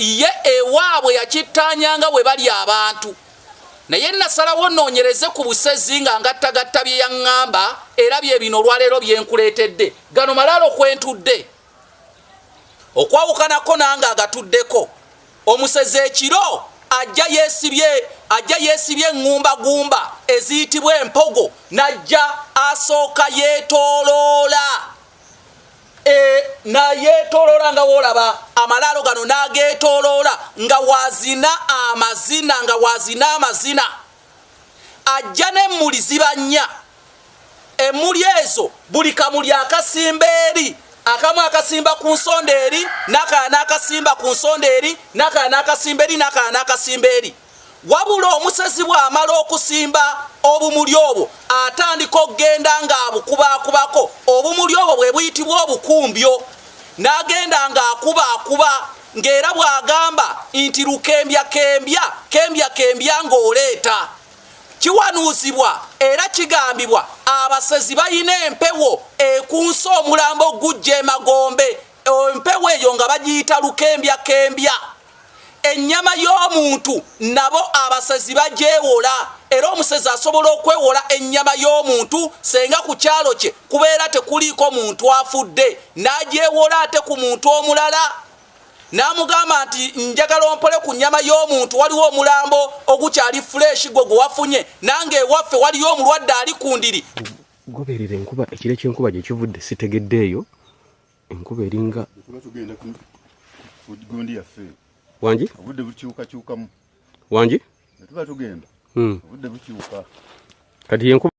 ye ewaabwe yakitanyanga bwe bali abantu naye nasalawo nnoonyereze ku Busezi nga ngattagatta bye yaŋŋamba era bye bino olwaleero byenkuleetedde gano malaalo kwentudde okwawukanako nange agatuddeko omusezi ekiro ajja yeesibye eŋŋumbagumba eziyitibwa empogo najja asooka yeetooloola nayeetooloola nga woolaba amalaalo gano n'ageetooloola nga wazina amazina ajja n'emmuli ziba nnya emmuli ezo buli kamuli akasimba eri akamu akasimba ku nsonda eri n'akalala n'akasimba ku nsonda eri n'akalala n'akasimba eri n'akalala n'akasimba eri wabula omusezi bw'amala okusimba obumuli obwo atandika okgenda ng'abukubaakubako obumuli obwo bwe buyitibwa obukumbyo n'agenda ng'akuba ng'era bw'agamba nti lukembya ng'oleeta kiwanuuzibwa era kigambibwa abasezi bayina empewo ekunsa omulambo gujja emagombe empewo eyo nga bagiyita lukembya ennyama y'omuntu nabo abasezi bagyewola era omusezi asobola okwewola ennyama y'omuntu senga ku kyalo kye kubeera tekuliiko muntu afudde n'agyewola ate ku muntu omulala n'amugamba nti njagala ompole ku nnyama y'omuntu waliwo omulambo ogukyali fuleeshi gwe gwe wafunye nange ewaffe waliyo omulwadde ali ku ndiri goberera enkuba ekire ky'enkuba gye kivudde sitegeddeeyo enkuba eringa gundi yaffe wangi obudde bukyukamu wangi tuba tugenda obudde bukyuka kati yenkuba